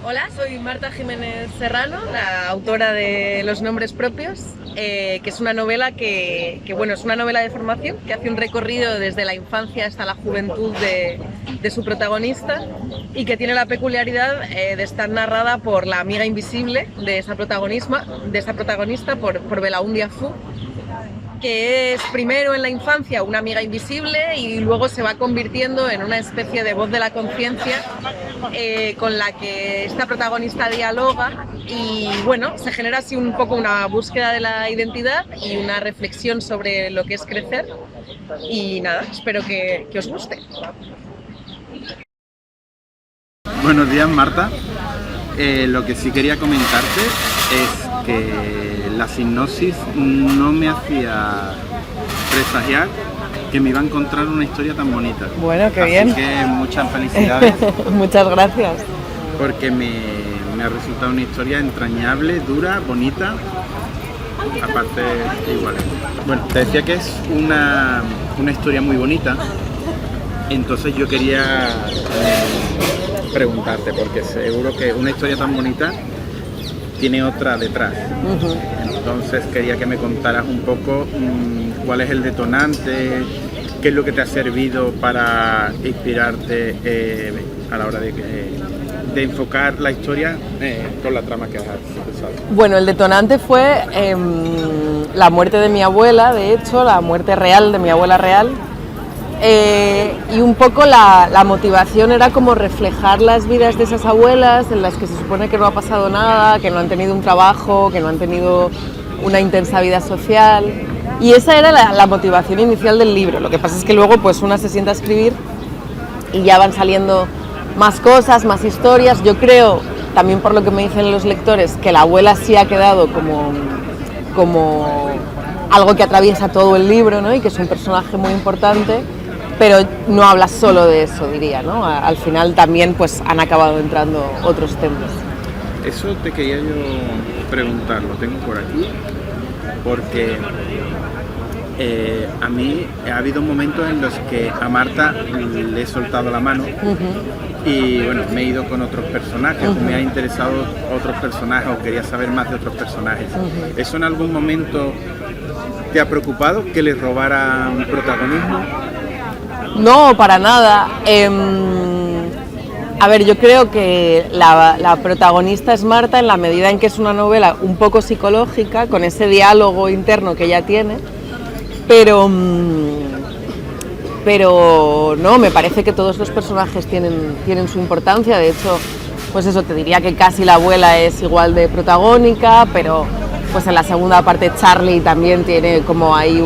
Hola, soy Marta Jiménez Serrano, la autora de Los nombres propios, que es una novela bueno, es una novela de formación que hace un recorrido desde la infancia hasta la juventud de su protagonista y que tiene la peculiaridad de estar narrada por la amiga invisible de esa protagonista por Belaúndia Fu, que es primero en la infancia una amiga invisible y luego se va convirtiendo en una especie de voz de la conciencia con la que esta protagonista dialoga y bueno, se genera así un poco una búsqueda de la identidad y una reflexión sobre lo que es crecer y nada, espero que os guste. Buenos días, Marta. Lo que sí quería comentarte es que la sinopsis no me hacía presagiar que me iba a encontrar una historia tan bonita. Bueno, qué Así bien. que muchas felicidades. Muchas gracias. Porque me ha resultado una historia entrañable, dura, bonita, aparte igual. Bueno, te decía que es una historia muy bonita, entonces yo quería preguntarte, porque seguro que una historia tan bonita tiene otra detrás. Entonces quería que me contaras un poco cuál es el detonante, qué es lo que te ha servido para inspirarte a la hora de enfocar la historia con la trama que has usado. Bueno, el detonante fue la muerte de mi abuela, de hecho, la muerte real de mi abuela real. Y un poco la motivación era como reflejar las vidas de esas abuelas en las que se supone que no ha pasado nada, que no han tenido un trabajo, que no han tenido una intensa vida social, y esa era la motivación inicial del libro. Lo que pasa es que luego pues una se sienta a escribir y ya van saliendo más cosas, más historias. Yo creo, también por lo que me dicen los lectores, que la abuela sí ha quedado como algo que atraviesa todo el libro, ¿no? Y que es un personaje muy importante, pero no habla solo de eso, diría, ¿no? Al final también pues han acabado entrando otros temas. Eso te quería yo preguntar, lo tengo por aquí, porque a mí ha habido momentos en los que a Marta le he soltado la mano y bueno, me he ido con otros personajes, me ha interesado otros personajes o quería saber más de otros personajes. ¿Eso en algún momento te ha preocupado, que le robaran protagonismo? No, para nada. A ver, yo creo que la protagonista es Marta en la medida en que es una novela un poco psicológica, con ese diálogo interno que ella tiene, pero no, me parece que todos los personajes tienen su importancia. De hecho, pues eso, te diría que casi la abuela es igual de protagónica, pero pues en la segunda parte Charlie también tiene como ahí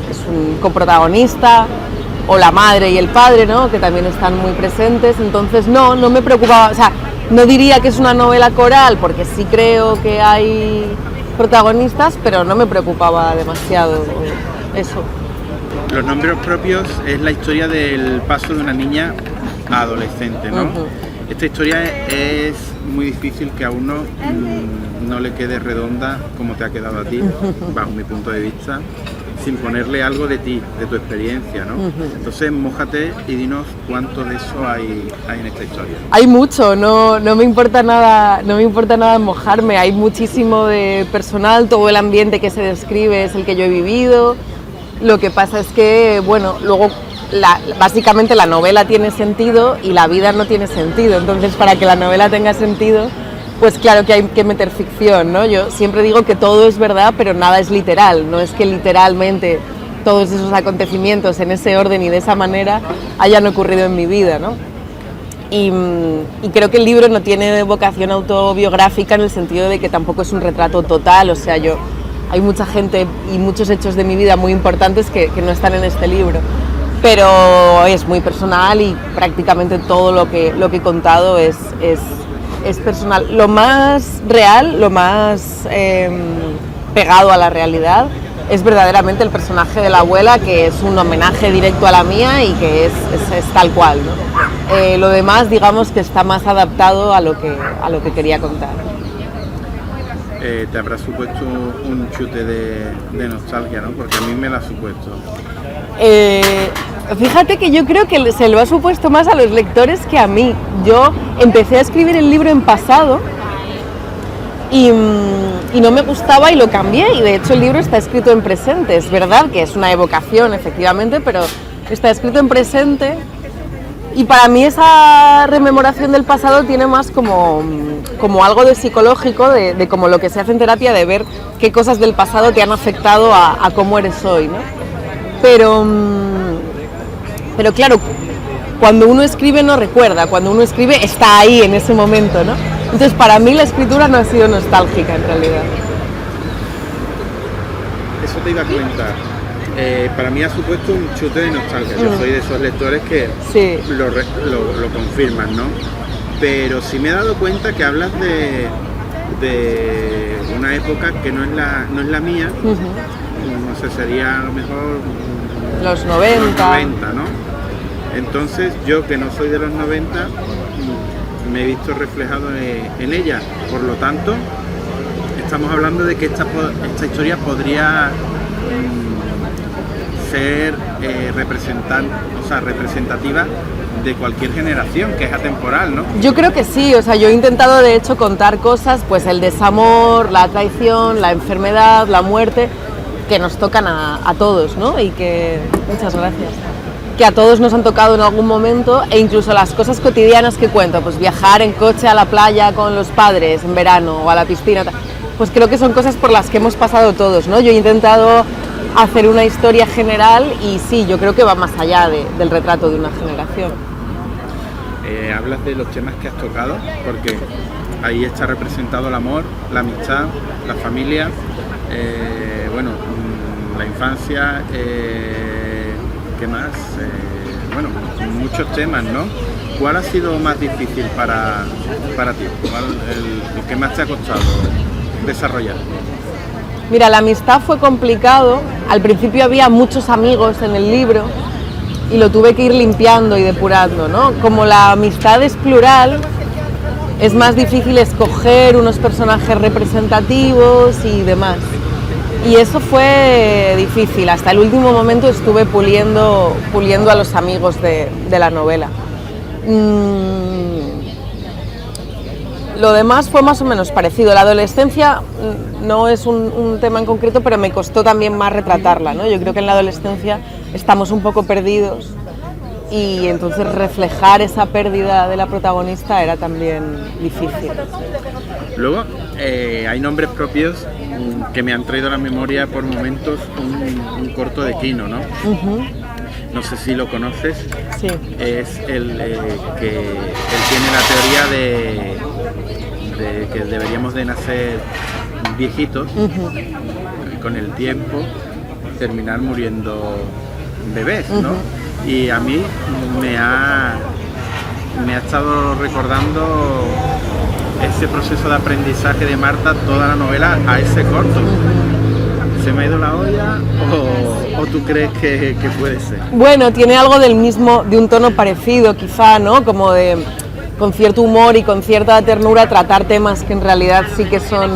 es un coprotagonista, o la madre y el padre, ¿no? Que también están muy presentes. Entonces no me preocupaba, o sea, no diría que es una novela coral, porque sí creo que hay protagonistas, pero no me preocupaba demasiado eso. Los nombres propios es la historia del paso de una niña a adolescente, ¿no? Esta historia es muy difícil que a uno no le quede redonda como te ha quedado a ti, bajo mi punto de vista, sin ponerle algo de ti, de tu experiencia, ¿no? Entonces, mójate y dinos cuánto de eso hay en esta historia. Hay mucho, no me importa nada mojarme. Hay muchísimo de personal, todo el ambiente que se describe es el que yo he vivido. Lo que pasa es que, bueno, luego básicamente la novela tiene sentido y la vida no tiene sentido. Entonces, para que la novela tenga sentido, pues claro que hay que meter ficción, ¿no? Yo siempre digo que todo es verdad, pero nada es literal. No es que literalmente todos esos acontecimientos en ese orden y de esa manera hayan ocurrido en mi vida, ¿no? Y creo que el libro no tiene vocación autobiográfica en el sentido de que tampoco es un retrato total. O sea, hay mucha gente y muchos hechos de mi vida muy importantes que no están en este libro, pero es muy personal y prácticamente todo lo que he contado es personal. Lo más real, lo más pegado a la realidad es verdaderamente el personaje de la abuela, que es un homenaje directo a la mía y que es tal cual, ¿no? Lo demás, digamos que está más adaptado a lo que quería contar. Te habrá supuesto un chute de nostalgia, ¿no? Porque a mí me la ha supuesto. Fíjate que yo creo que se lo ha supuesto más a los lectores que a mí. Yo empecé a escribir el libro en pasado y no me gustaba y lo cambié, y de hecho el libro está escrito en presente. Es verdad que es una evocación, efectivamente, pero está escrito en presente, y para mí esa rememoración del pasado tiene más como algo de psicológico, de como lo que se hace en terapia, de ver qué cosas del pasado te han afectado a cómo eres hoy, ¿no? Pero claro, cuando uno escribe no recuerda, cuando uno escribe está ahí en ese momento, ¿no? Entonces para mí la escritura no ha sido nostálgica en realidad. Eso te iba a comentar. Para mí ha supuesto un chute de nostalgia. Yo soy de esos lectores que sí. lo confirman, ¿no? Pero sí me he dado cuenta que hablas de una época que no es la mía. No sé, sería a lo mejor los 90. Los 90, ¿no? Entonces yo, que no soy de los 90, me he visto reflejado en ella. Por lo tanto, estamos hablando de que esta historia podría ser representativa de cualquier generación, que es atemporal, ¿no? Yo creo que sí, o sea, yo he intentado de hecho contar cosas, pues el desamor, la traición, la enfermedad, la muerte, que nos tocan a todos, ¿no? Y que, muchas gracias, que a todos nos han tocado en algún momento, e incluso las cosas cotidianas que cuento, pues viajar en coche a la playa con los padres en verano o a la piscina, pues creo que son cosas por las que hemos pasado todos, ¿no? Yo he intentado hacer una historia general y sí, yo creo que va más allá del retrato de una generación. Hablas de los temas que has tocado, porque ahí está representado el amor, la amistad, la familia, la infancia, ¿qué más? Muchos temas, ¿no? ¿Cuál ha sido más difícil para ti? ¿Cuál el que más te ha costado desarrollar? Mira, la amistad fue complicado. Al principio había muchos amigos en el libro y lo tuve que ir limpiando y depurando, ¿no? Como la amistad es plural, es más difícil escoger unos personajes representativos y demás. Y eso fue difícil. Hasta el último momento estuve puliendo a los amigos de la novela. Lo demás fue más o menos parecido. La adolescencia no es un tema en concreto, pero me costó también más retratarla, ¿no? Yo creo que en la adolescencia estamos un poco perdidos y entonces reflejar esa pérdida de la protagonista era también difícil. Luego hay nombres propios que me han traído a la memoria por momentos un corto de Quino, ¿no? No sé si lo conoces. Sí. Es el que él tiene la teoría de que deberíamos de nacer viejitos, con el tiempo terminar muriendo bebés, ¿no? Y a mí me ha estado recordando ese proceso de aprendizaje de Marta, toda la novela, a ese corto. ¿Se me ha ido la olla o tú crees que puede ser? Bueno, tiene algo de un tono parecido quizá, ¿no? Como de, con cierto humor y con cierta ternura, tratar temas que en realidad sí que son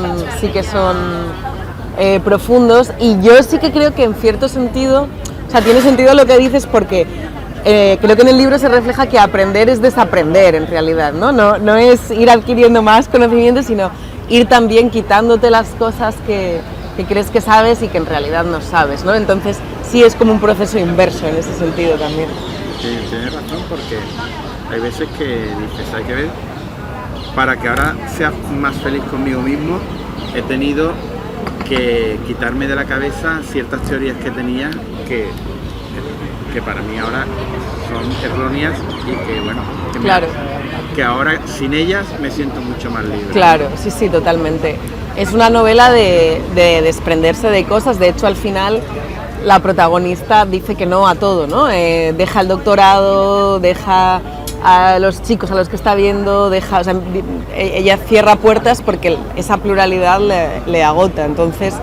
profundos. Y yo sí que creo que en cierto sentido, o sea, tiene sentido lo que dices, porque creo que en el libro se refleja que aprender es desaprender en realidad, ¿no? No es ir adquiriendo más conocimiento, sino ir también quitándote las cosas que crees que sabes y que en realidad no sabes, ¿no? Entonces sí es como un proceso inverso en ese sentido también. Sí, tienes razón, porque hay veces que dices, hay que ver, para que ahora sea más feliz conmigo mismo, he tenido que quitarme de la cabeza ciertas teorías que tenía que para mí ahora son erróneas y que, bueno, claro, que ahora sin ellas me siento mucho más libre. Claro, sí, totalmente. Es una novela de desprenderse de cosas. De hecho, al final la protagonista dice que no a todo, ¿no? Deja el doctorado, deja a los chicos a los que está viendo, o sea, ella cierra puertas porque esa pluralidad le agota. Entonces,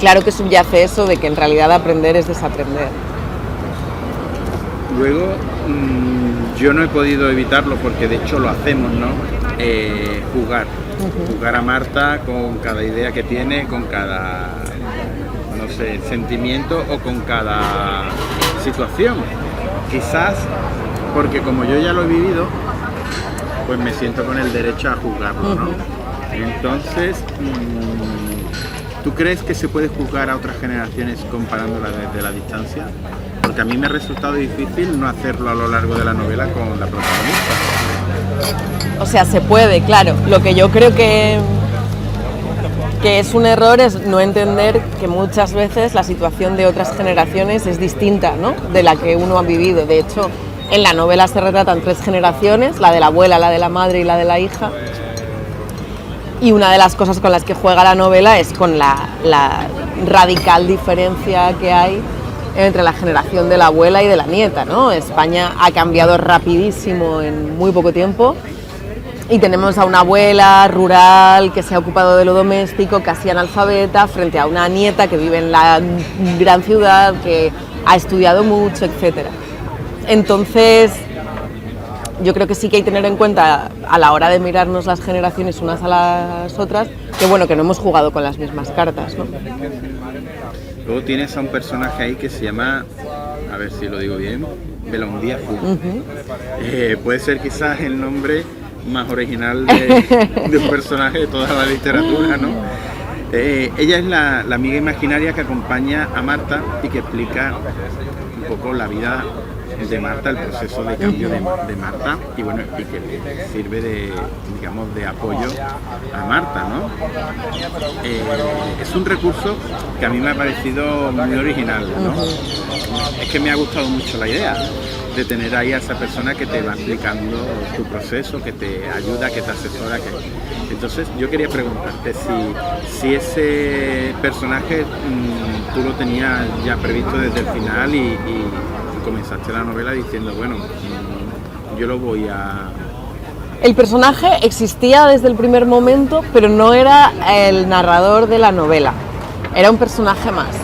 claro que subyace eso de que en realidad aprender es desaprender. Luego, yo no he podido evitarlo porque de hecho lo hacemos, ¿no? Jugar a Marta con cada idea que tiene, con cada, no sé, sentimiento o con cada situación. Quizás porque como yo ya lo he vivido, pues me siento con el derecho a juzgarlo, ¿no? Entonces, ¿tú crees que se puede juzgar a otras generaciones comparándolas desde la distancia? Porque a mí me ha resultado difícil no hacerlo a lo largo de la novela con la protagonista. O sea, se puede, claro. Lo que yo creo que es un error es no entender que muchas veces la situación de otras generaciones es distinta, ¿no?, de la que uno ha vivido. De hecho, en la novela se retratan 3 generaciones, la de la abuela, la de la madre y la de la hija. Y una de las cosas con las que juega la novela es con la radical diferencia que hay entre la generación de la abuela y de la nieta, ¿no? España ha cambiado rapidísimo en muy poco tiempo y tenemos a una abuela rural que se ha ocupado de lo doméstico, casi analfabeta, frente a una nieta que vive en la gran ciudad, que ha estudiado mucho, etc. Entonces, yo creo que sí que hay que tener en cuenta a la hora de mirarnos las generaciones unas a las otras, que bueno, que no hemos jugado con las mismas cartas, ¿no? Luego tienes a un personaje ahí que se llama, a ver si lo digo bien, Belaundia Fu. Puede ser quizás el nombre más original de un personaje de toda la literatura, ¿no? Ella es la amiga imaginaria que acompaña a Marta y que explica un poco la vida de Marta, el proceso de cambio de Marta, y bueno, y que sirve de, digamos, de apoyo a Marta, ¿no? Es un recurso que a mí me ha parecido muy original, ¿no? Es que me ha gustado mucho la idea de tener ahí a esa persona que te va explicando tu proceso, que te ayuda, que te asesora. Entonces yo quería preguntarte si ese personaje tú lo tenías ya previsto desde el final y comenzaste la novela diciendo, bueno, yo lo voy a... El personaje existía desde el primer momento, pero no era el narrador de la novela, era un personaje más.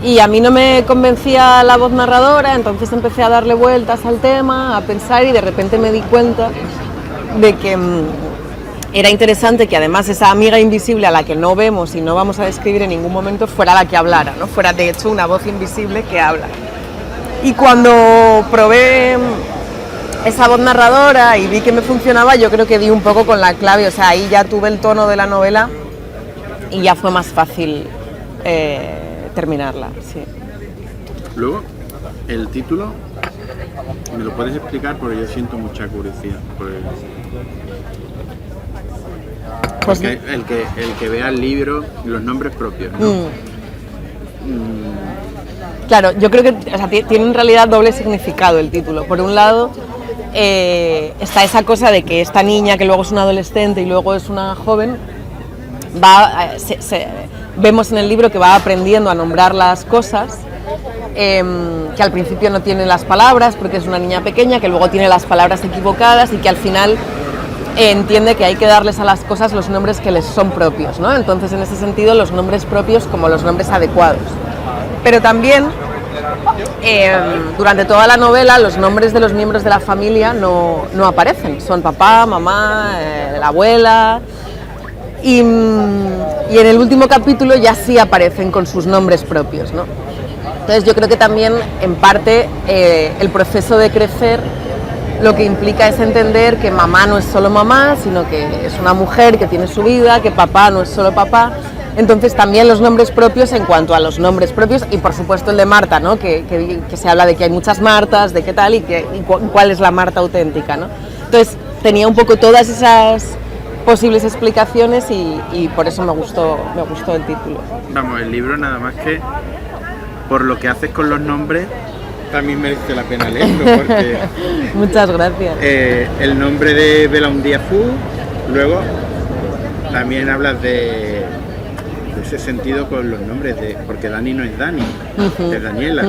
Y a mí no me convencía la voz narradora, entonces empecé a darle vueltas al tema, a pensar, y de repente me di cuenta de que era interesante que además esa amiga invisible a la que no vemos y no vamos a describir en ningún momento fuera la que hablara, ¿no? Fuera de hecho una voz invisible que habla. Y cuando probé esa voz narradora y vi que me funcionaba, yo creo que di un poco con la clave, o sea, ahí ya tuve el tono de la novela y ya fue más fácil terminarla, sí. Luego, el título, ¿me lo puedes explicar? Porque yo siento mucha curiosidad. Pues el que vea el libro, los nombres propios, ¿no? Claro, yo creo que, o sea, tiene en realidad doble significado el título. Por un lado, está esa cosa de que esta niña, que luego es una adolescente y luego es una joven, vemos en el libro que va aprendiendo a nombrar las cosas, que al principio no tiene las palabras porque es una niña pequeña, que luego tiene las palabras equivocadas y que al final entiende que hay que darles a las cosas los nombres que les son propios, ¿no? Entonces, en ese sentido, los nombres propios como los nombres adecuados. Pero también, durante toda la novela, los nombres de los miembros de la familia no aparecen. Son papá, mamá, la abuela. Y en el último capítulo ya sí aparecen con sus nombres propios, ¿no? Entonces yo creo que también, en parte, el proceso de crecer lo que implica es entender que mamá no es solo mamá, sino que es una mujer que tiene su vida, que papá no es solo papá. Entonces también los nombres propios en cuanto a los nombres propios y por supuesto el de Marta, ¿no? Que se habla de que hay muchas Martas, de qué tal y cuál es la Marta auténtica, ¿no? Entonces tenía un poco todas esas posibles explicaciones y por eso me gustó el título. Vamos, el libro nada más que por lo que haces con los nombres también merece la pena leerlo porque... Muchas gracias. El nombre de Belaundia Fu, luego también hablas de ese sentido con los nombres, porque Dani no es Dani, es Daniela,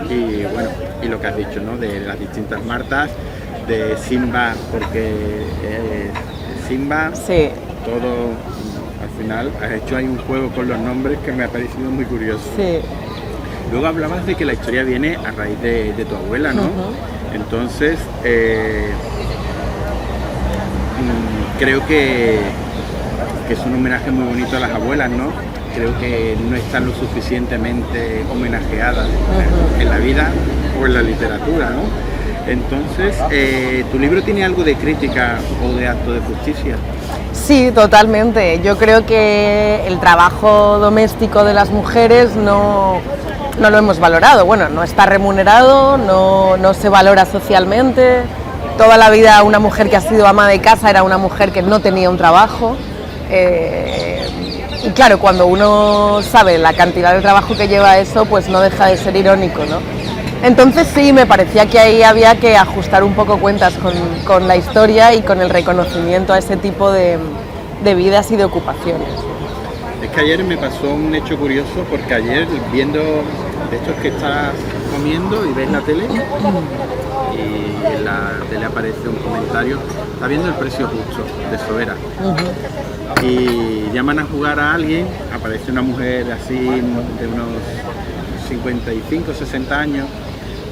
y bueno, y lo que has dicho, ¿no? De las distintas Martas, de Simba, porque Simba, sí. Todo, al final has hecho ahí un juego con los nombres que me ha parecido muy curioso. Sí. Luego hablabas de que la historia viene a raíz de tu abuela, ¿no? Entonces, creo que es un homenaje muy bonito a las abuelas, ¿no? creo que no están lo suficientemente homenajeadas en la vida o en la literatura, ¿no? Entonces, ¿tu libro tiene algo de crítica o de acto de justicia? Sí, totalmente. Yo creo que el trabajo doméstico de las mujeres no lo hemos valorado. Bueno, no está remunerado, no se valora socialmente. Toda la vida una mujer que ha sido ama de casa era una mujer que no tenía un trabajo. Y claro, cuando uno sabe la cantidad de trabajo que lleva eso, pues no deja de ser irónico, ¿no? Entonces sí, me parecía que ahí había que ajustar un poco cuentas con la historia y con el reconocimiento a ese tipo de vidas y de ocupaciones. Es que ayer me pasó un hecho curioso, porque ayer viendo de estos que estás comiendo y ves la tele y en la tele aparece un comentario, está viendo El precio justo de Sobera. Y llaman a jugar a alguien, aparece una mujer así de unos 55, 60 años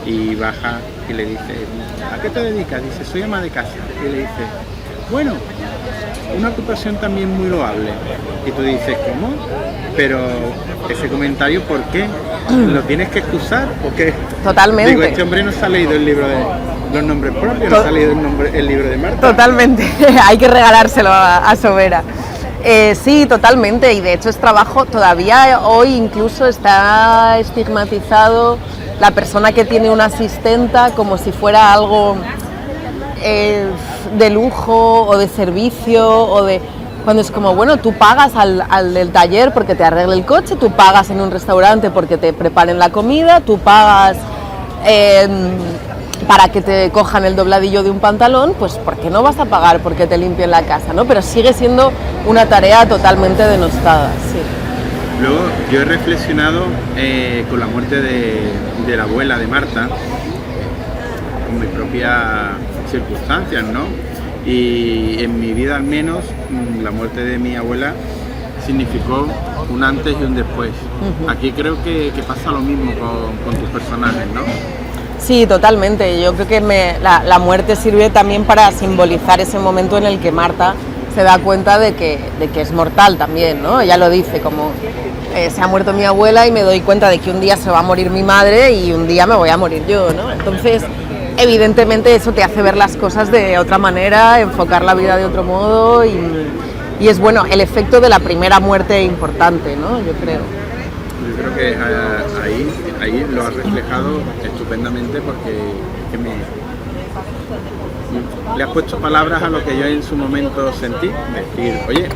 y baja y le dice, ¿a qué te dedicas? Dice, soy ama de casa. Y le dice, bueno, una ocupación también muy loable. Y tú dices, ¿cómo? Pero ese comentario, ¿por qué? ¿Lo tienes que excusar o qué? Totalmente. Digo, este hombre no se ha leído el libro de los nombres propios, no se ha leído el libro de Marta. Totalmente, hay que regalárselo a Sobera. Sí, totalmente, y de hecho es trabajo, todavía hoy incluso está estigmatizado la persona que tiene una asistenta como si fuera algo de lujo o de servicio o de... Cuando es como, bueno, tú pagas al del taller porque te arregle el coche, tú pagas en un restaurante porque te preparen la comida, tú pagas para que te cojan el dobladillo de un pantalón, pues ¿por qué no vas a pagar porque te limpien la casa, ¿no? Pero sigue siendo una tarea totalmente denostada, sí. Luego yo he reflexionado con la muerte de la abuela de Marta, con mis propias circunstancias, ¿no? Y en mi vida al menos la muerte de mi abuela significó un antes y un después. Aquí creo que pasa lo mismo con tus personajes, ¿no? Sí, totalmente. Yo creo que la muerte sirve también para simbolizar ese momento en el que Marta se da cuenta de que es mortal también, ¿no? Ella lo dice como, se ha muerto mi abuela y me doy cuenta de que un día se va a morir mi madre y un día me voy a morir yo, ¿no? Entonces, evidentemente eso te hace ver las cosas de otra manera, enfocar la vida de otro modo y es bueno, el efecto de la primera muerte importante, ¿no? Yo creo. Yo creo que ahí lo has reflejado estupendamente porque le has puesto palabras a lo que yo en su momento sentí. Decir, oye,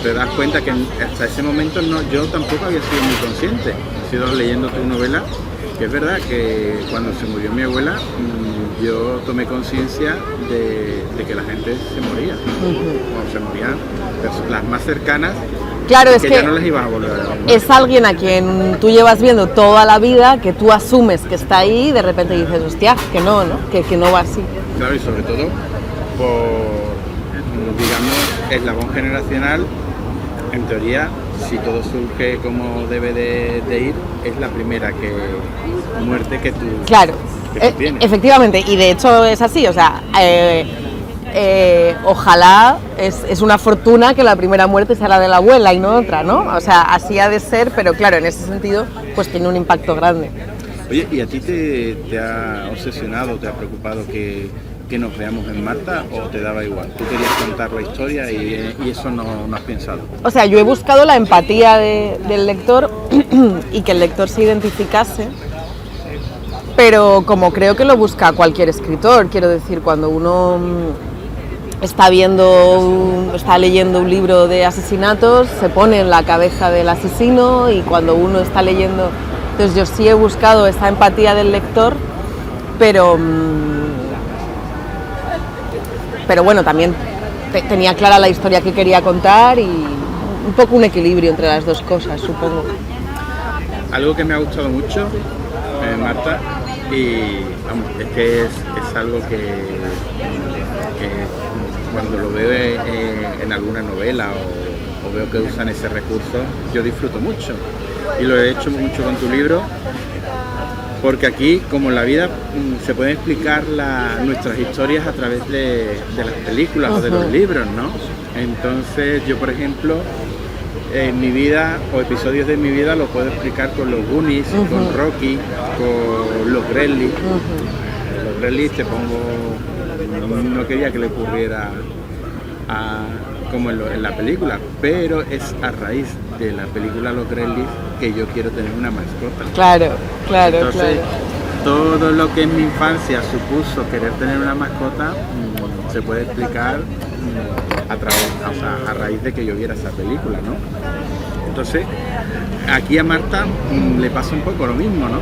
te das cuenta que hasta ese momento yo tampoco había sido muy consciente. He sido leyendo tu novela, que es verdad que cuando se murió mi abuela, yo tomé conciencia de que la gente se moría. O se morían las más cercanas. Claro, es que ya no les ibas a volver a ver. Es alguien a quien tú llevas viendo toda la vida, que tú asumes que está ahí y de repente dices, hostia, que no, que no va así. Claro, y sobre todo por, digamos, eslabón generacional, en teoría, si todo surge como debe de ir, es la primera muerte que tú, claro, que tú tienes. Efectivamente, y de hecho es así, o sea... ojalá es una fortuna que la primera muerte sea la de la abuela y no otra, ¿no? O sea, así ha de ser, pero claro, en ese sentido, pues tiene un impacto grande. Oye, ¿y a ti te ha obsesionado, te ha preocupado que nos veamos en Marta o te daba igual? ¿Tú querías contar la historia y eso no has pensado? O sea, yo he buscado la empatía del lector y que el lector se identificase, pero como creo que lo busca cualquier escritor, quiero decir, cuando uno... está leyendo un libro de asesinatos, se pone en la cabeza del asesino y cuando uno está leyendo... Entonces yo sí he buscado esa empatía del lector, pero bueno, también tenía clara la historia que quería contar y un poco un equilibrio entre las dos cosas, supongo. Algo que me ha gustado mucho, Marta, y vamos, es que es algo que cuando lo veo en alguna novela o veo que usan ese recurso, yo disfruto mucho. Y lo he hecho mucho con tu libro, porque aquí, como en la vida, se pueden explicar nuestras historias a través de las películas o de los libros, ¿no? Entonces yo, por ejemplo, mi vida o episodios de mi vida lo puedo explicar con los Goonies, con Rocky, con los Gremlins. Los Gremlins te pongo, no quería que le ocurriera como en la película, pero es a raíz de la película Los Gremlins que yo quiero tener una mascota. Claro. Entonces, todo lo que en mi infancia supuso querer tener una mascota se puede explicar a raíz de que yo viera esa película, ¿no? Entonces, aquí a Marta le pasa un poco lo mismo, ¿no?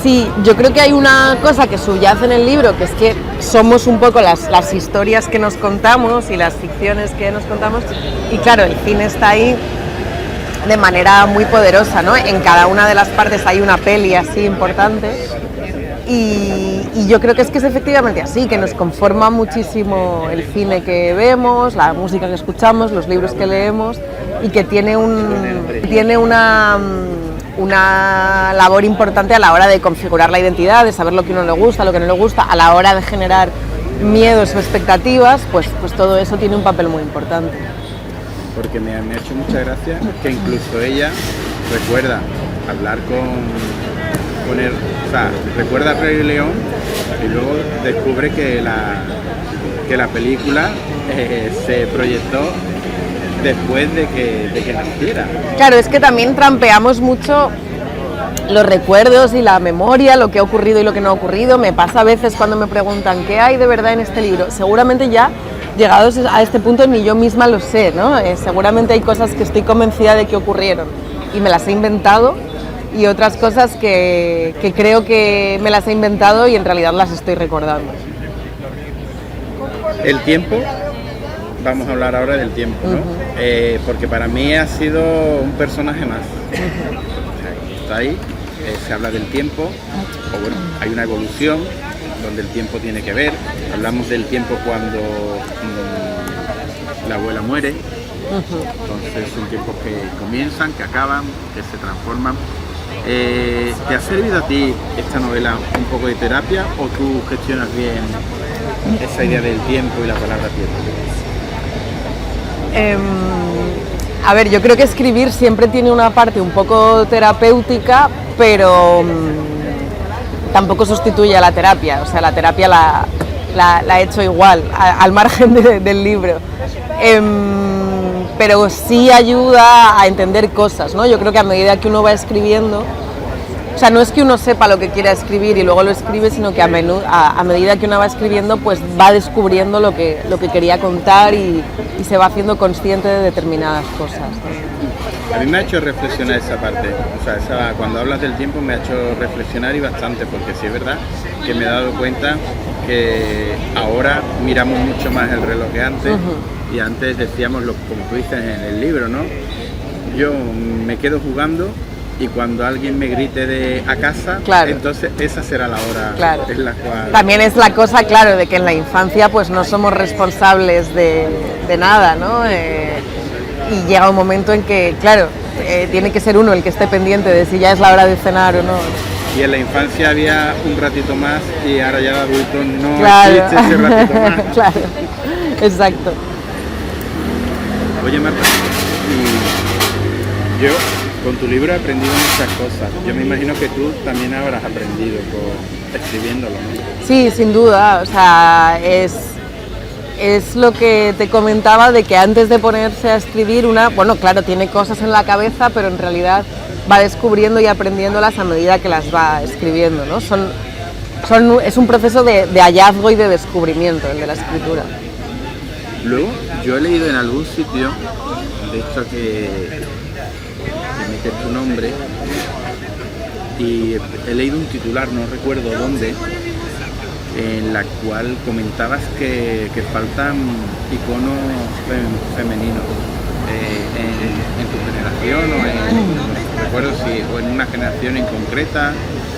Sí, yo creo que hay una cosa que subyace en el libro, que es que somos un poco las historias que nos contamos y las ficciones que nos contamos, y claro, el cine está ahí de manera muy poderosa, ¿no? En cada una de las partes hay una peli así importante, y yo creo que es efectivamente así, que nos conforma muchísimo el cine que vemos, la música que escuchamos, los libros que leemos, y que tiene una labor importante a la hora de configurar la identidad, de saber lo que a uno le gusta, lo que no le gusta, a la hora de generar miedos o expectativas, pues todo eso tiene un papel muy importante. Porque me ha hecho mucha gracia que incluso ella recuerda hablar con él, o sea, recuerda a Rey León y luego descubre que la película se proyectó después de que naciera. Claro, es que también trampeamos mucho los recuerdos y la memoria, lo que ha ocurrido y lo que no ha ocurrido. Me pasa a veces cuando me preguntan ¿qué hay de verdad en este libro? Seguramente ya llegados a este punto ni yo misma lo sé, ¿no? Seguramente hay cosas que estoy convencida de que ocurrieron y me las he inventado, y otras cosas que creo que me las he inventado y en realidad las estoy recordando. El tiempo, vamos a hablar ahora del tiempo, ¿no? Porque para mí ha sido un personaje más. Está ahí, se habla del tiempo, o bueno, hay una evolución donde el tiempo tiene que ver. Hablamos del tiempo cuando la abuela muere, entonces son tiempos que comienzan, que acaban, que se transforman. ¿Te ha servido a ti esta novela un poco de terapia o tú gestionas bien esa idea del tiempo y la palabra tiempo? A ver, yo creo que escribir siempre tiene una parte un poco terapéutica, pero tampoco sustituye a la terapia. O sea, la terapia la he hecho igual, al margen del libro. Pero sí ayuda a entender cosas, ¿no? Yo creo que a medida que uno va escribiendo, o sea, no es que uno sepa lo que quiera escribir y luego lo escribe, sino que a medida que uno va escribiendo, pues va descubriendo lo que quería contar y se va haciendo consciente de determinadas cosas, ¿no? A mí me ha hecho reflexionar esa parte, o sea, cuando hablas del tiempo me ha hecho reflexionar y bastante, porque sí es verdad que me he dado cuenta que ahora miramos mucho más el reloj que antes. Y antes decíamos, como tú dices en el libro, ¿no? Yo me quedo jugando y cuando alguien me grite a casa, claro, entonces esa será la hora, claro, en la cual... También es la cosa, claro, de que en la infancia pues no somos responsables de nada, ¿no? Y llega un momento en que, claro, tiene que ser uno el que esté pendiente de si ya es la hora de cenar o no. Y en la infancia había un ratito más y ahora ya de adulto no, claro, existe ese ratito más. Claro, exacto. Oye Marta, yo con tu libro he aprendido muchas cosas. Yo me imagino que tú también habrás aprendido escribiéndolo, ¿no? Sí, sin duda. O sea, es lo que te comentaba de que antes de ponerse a escribir bueno, claro, tiene cosas en la cabeza, pero en realidad va descubriendo y aprendiéndolas a medida que las va escribiendo, ¿no? Es un proceso de hallazgo y de descubrimiento, el de la escritura. Luego, yo he leído en algún sitio, de esto que metes tu nombre, y he leído un titular, no recuerdo dónde, en la cual comentabas que faltan iconos femeninos en tu generación, no recuerdo o en una generación en concreta,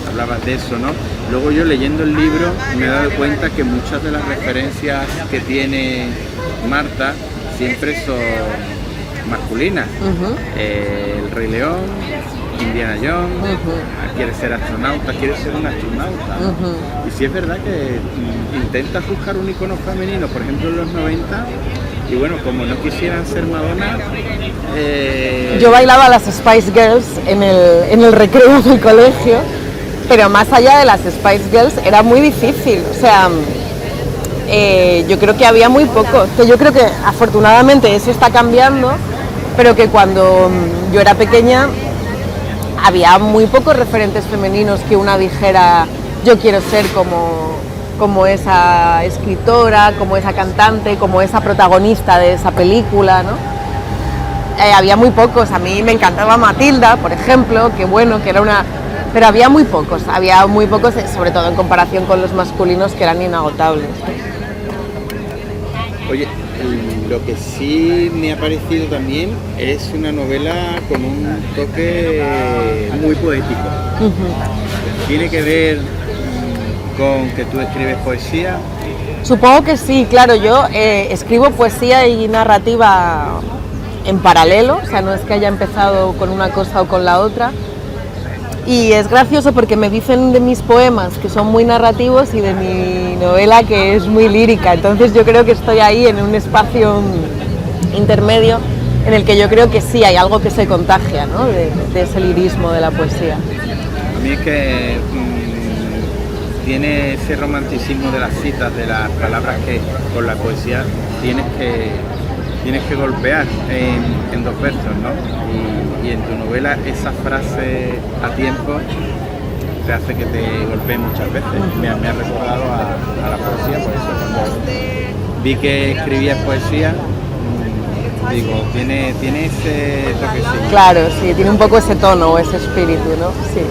hablabas de eso, ¿no? Luego yo leyendo el libro me he dado cuenta que muchas de las referencias que tiene Marta siempre son masculinas. El Rey León, Indiana Jones, quiere ser astronauta, quiere ser un astronauta. Y sí es verdad que intentas buscar un icono femenino, por ejemplo en los 90, Y bueno, como no quisieran ser Madonna... Yo bailaba las Spice Girls en el recreo del colegio, pero más allá de las Spice Girls era muy difícil, o sea, yo creo que había muy poco, que yo creo que afortunadamente eso está cambiando, pero que cuando yo era pequeña había muy pocos referentes femeninos que una dijera yo quiero ser como esa escritora, como esa cantante, como esa protagonista de esa película, ¿no? Había muy pocos, a mí me encantaba Matilda, por ejemplo, que bueno, que era una... Pero había muy pocos, sobre todo en comparación con los masculinos que eran inagotables. Oye, lo que sí me ha parecido también es una novela con un toque muy poético. ¿Tiene que ver con que tú escribes poesía? Supongo que sí, claro, yo escribo poesía y narrativa en paralelo, o sea, no es que haya empezado con una cosa o con la otra. Y es gracioso porque me dicen de mis poemas que son muy narrativos y de mi novela que es muy lírica, entonces yo creo que estoy ahí en un espacio intermedio en el que yo creo que sí hay algo que se contagia, ¿no? de ese lirismo de la poesía. A mí es que tiene ese romanticismo de las citas, de las palabras que con la poesía tienes que golpear en dos versos, ¿no? Y en tu novela esa frase a tiempo te hace que te golpee muchas veces. Me ha recordado a la poesía, por eso cuando vi que escribías poesía, digo, tiene ese toquecillo. Claro, sí, tiene un poco ese tono o ese espíritu, ¿no? Sí.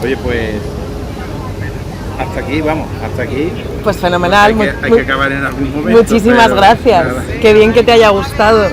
Oye, pues hasta aquí, vamos, hasta aquí. Pues fenomenal. Hay que acabar en algún momento. Muchísimas gracias. Nada. Qué bien que te haya gustado.